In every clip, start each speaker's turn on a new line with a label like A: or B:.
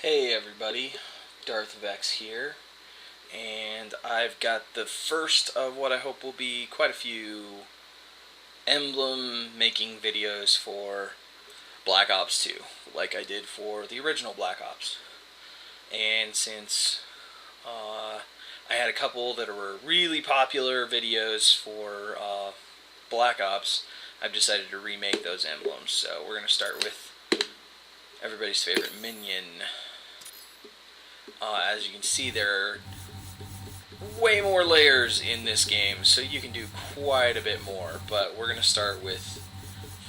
A: Hey everybody, Darth Vex here, and I've got the first of what I hope will be quite a few Emblem making videos for Black Ops 2, like I did for the original Black Ops. And since I had a couple that were really popular videos for Black Ops, I've decided to remake those emblems. So we're going to start with everybody's favorite Minion. As you can see, there are way more layers in this game, so you can do quite a bit more, but we're going to start with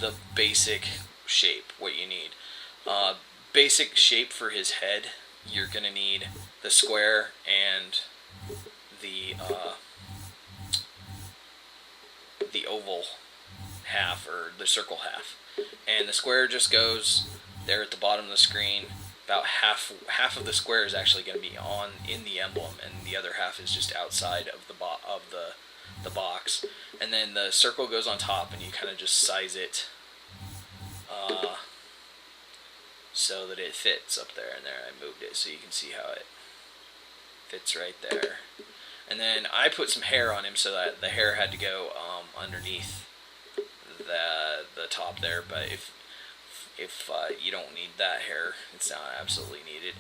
A: the basic shape, what you need. Basic shape for his head, you're going to need the square and the oval half, or the circle half. And the square just goes there at the bottom of the screen. About half of the square is actually going to be in the emblem, and the other half is just outside of the box. And then the circle goes on top, and you kind of just size it so that it fits up there. And there, I moved it so you can see how it fits right there. And then I put some hair on him so that the hair had to go underneath the top there. But if you don't need that hair, it's not absolutely needed.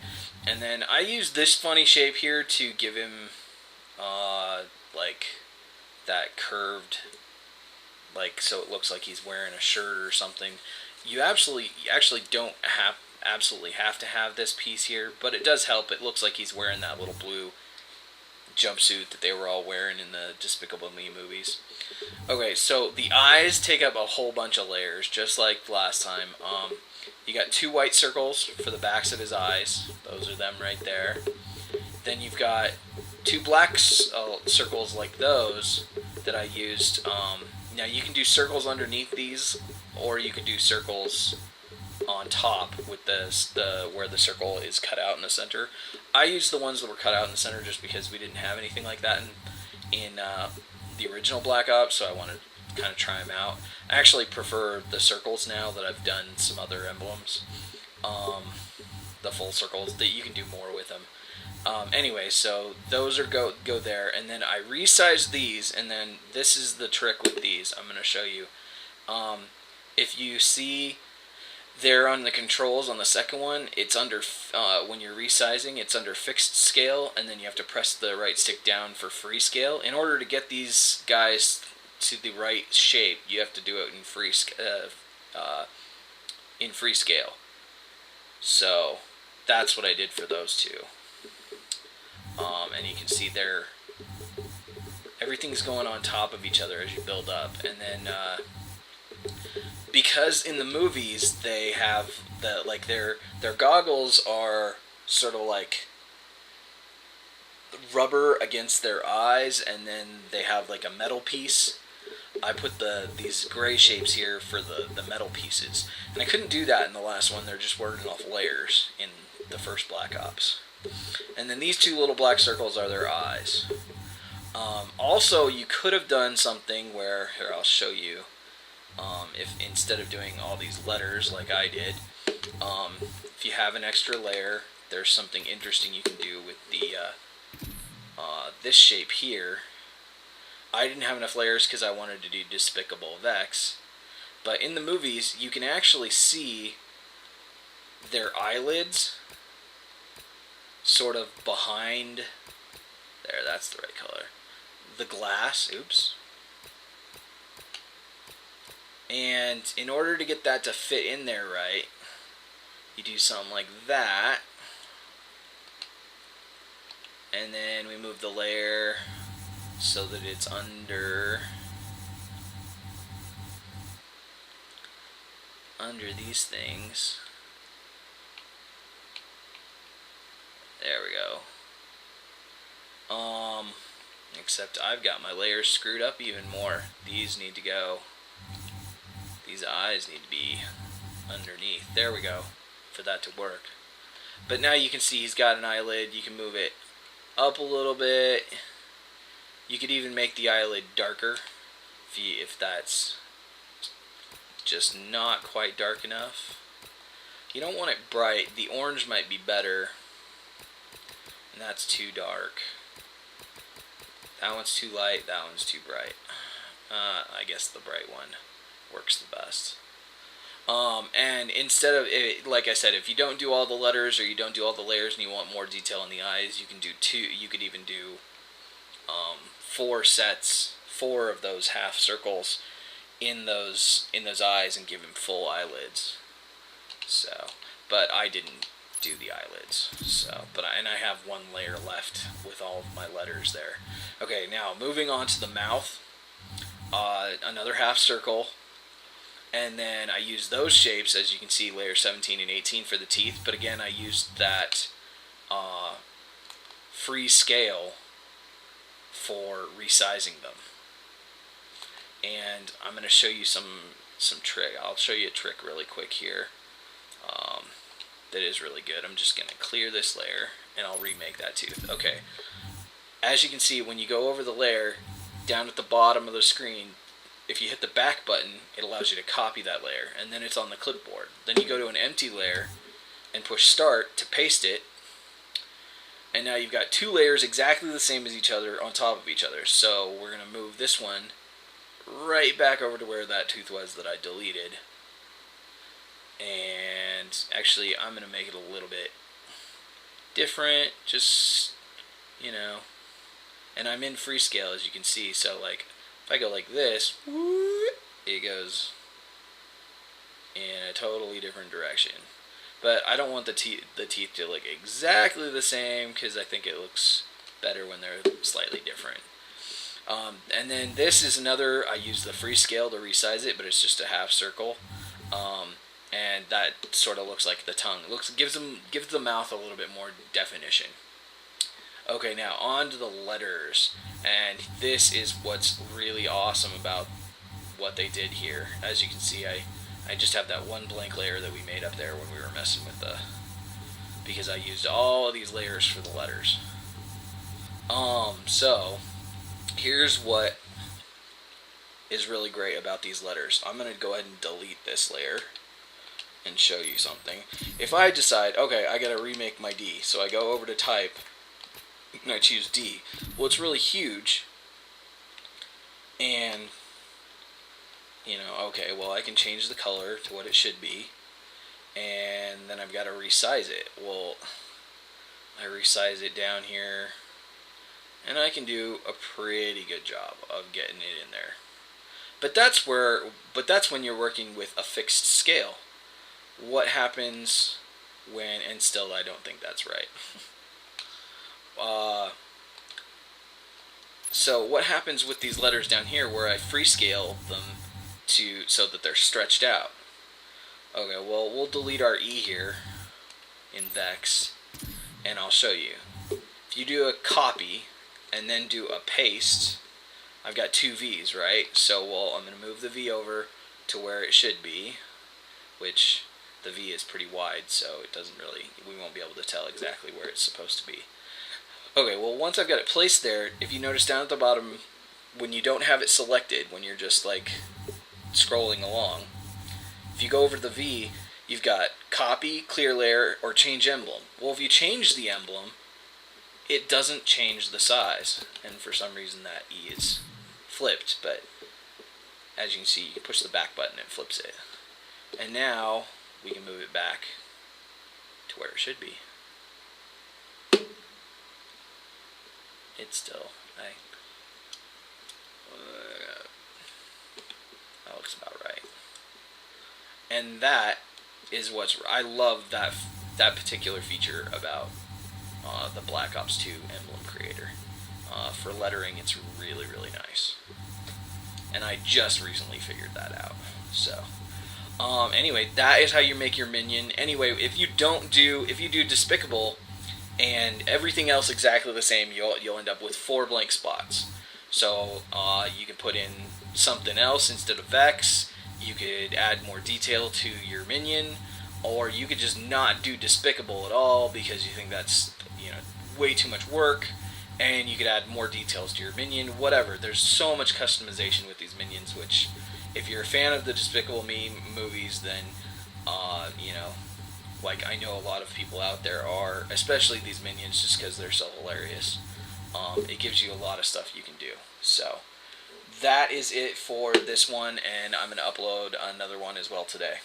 A: And then I used this funny shape here to give him like that curved, like, so it looks like he's wearing a shirt or something. You actually don't absolutely have to have this piece here, but it does help. It looks like he's wearing that little blue jumpsuit that they were all wearing in the Despicable Me movies. Okay, so the eyes take up a whole bunch of layers, just like last time. You got two white circles for the backs of his eyes. Those are them right there. Then you've got two black circles like those that I used. Now you can do circles underneath these, or you could do circles on top with the where the circle is cut out in the center. I used the ones that were cut out in the center just because we didn't have anything like that in the original Black Ops, so I wanted to kind of try them out. I actually prefer the circles now that I've done some other emblems. The full circles, that you can do more with them. Anyway, so those are go there, and then I resized these, and then this is the trick with these. I'm going to show you. If you see there on the controls on the second one, it's under, when you're resizing, it's under fixed scale, and then you have to press the right stick down for free scale. In order to get these guys to the right shape, you have to do it in free scale. So that's what I did for those two. And you can see there, everything's going on top of each other as you build up, and then because in the movies they have their goggles are sort of like rubber against their eyes, and then they have like a metal piece. I put these gray shapes here for the metal pieces, and I couldn't do that in the last one. There just weren't enough layers in the first Black Ops. And then these two little black circles are their eyes. Also, you could have done something where, here, I'll show you. If instead of doing all these letters like I did, if you have an extra layer, there's something interesting you can do with the this shape here. I didn't have enough layers because I wanted to do Despicable Vex, but in the movies you can actually see their eyelids sort of behind there. That's the right color. The glass. Oops. And in order to get that to fit in there right, you do something like that. And then we move the layer so that it's under these things. There we go. Except I've got my layers screwed up even more. These need to go. These eyes need to be underneath. There we go, for that to work. But now you can see he's got an eyelid. You can move it up a little bit. You could even make the eyelid darker if that's just not quite dark enough. You don't want it bright. The orange might be better. And that's too dark. That one's too light. That one's too bright. I guess the bright one works the best. And instead of, like I said, if you don't do all the letters or you don't do all the layers and you want more detail in the eyes, you can do two. You could even do 4 of those half circles in those eyes and give him full eyelids. So, but I didn't do the eyelids. So, and I have 1 layer left with all of my letters there. Okay, now moving on to the mouth. Another half circle. And then I used those shapes, as you can see, layer 17 and 18 for the teeth. But again, I used that free scale for resizing them. And I'm going to show you some trick. I'll show you a trick really quick here that is really good. I'm just going to clear this layer, and I'll remake that tooth. Okay. As you can see, when you go over the layer, down at the bottom of the screen, if you hit the back button, it allows you to copy that layer, and then it's on the clipboard. Then you go to an empty layer and push start to paste it, and now you've got 2 layers exactly the same as each other on top of each other. So we're going to move this one right back over to where that tooth was that I deleted. And actually, I'm going to make it a little bit different, just, you know. And I'm in free scale, as you can see, so like, if I go like this, it goes in a totally different direction. But I don't want the teeth to look exactly the same, because I think it looks better when they're slightly different. And then this is another, I use the free scale to resize it, but it's just a half circle. And that sort of looks like the tongue. Gives the mouth a little bit more definition. Okay, now on to the letters. And this is what's really awesome about what they did here. As you can see, I just have that 1 blank layer that we made up there when we were messing with because I used all of these layers for the letters. So here's what is really great about these letters. I'm going to go ahead and delete this layer and show you something. If I decide, okay, I gotta remake my D, so I go over to type and I choose D. Well, it's really huge, and you know, okay, well, I can change the color to what it should be, and then I've got to resize it. Well, I resize it down here, and I can do a pretty good job of getting it in there. But that's when you're working with a fixed scale. What happens when, and still I don't think that's right. So what happens with these letters down here where I freescale them so that they're stretched out? Okay, well, we'll delete our E here in Vex, and I'll show you. If you do a copy and then do a paste, I've got 2 V's, right? So, well, I'm going to move the V over to where it should be, which the V is pretty wide, so it doesn't really, we won't be able to tell exactly where it's supposed to be. Okay, well, once I've got it placed there, if you notice down at the bottom, when you don't have it selected, when you're just like scrolling along, if you go over to the V, you've got copy, clear layer, or change emblem. Well, if you change the emblem, it doesn't change the size, and for some reason that E is flipped, but as you can see, you push the back button and it flips it. And now we can move it back to where it should be. It's still, that looks about right. And that is I love that particular feature about the Black Ops 2 Emblem Creator. For lettering, it's really, really nice. And I just recently figured that out. So, anyway, that is how you make your minion. Anyway, if you do Despicable and everything else exactly the same, you'll end up with 4 blank spots. So you can put in something else instead of Vex. You could add more detail to your minion, or you could just not do Despicable at all because you think that's way too much work, and you could add more details to your minion. Whatever. There's so much customization with these minions, which if you're a fan of the Despicable Me movies, then like I know a lot of people out there are, especially these minions, just because they're so hilarious. It gives you a lot of stuff you can do. So that is it for this one, and I'm going to upload another one as well today.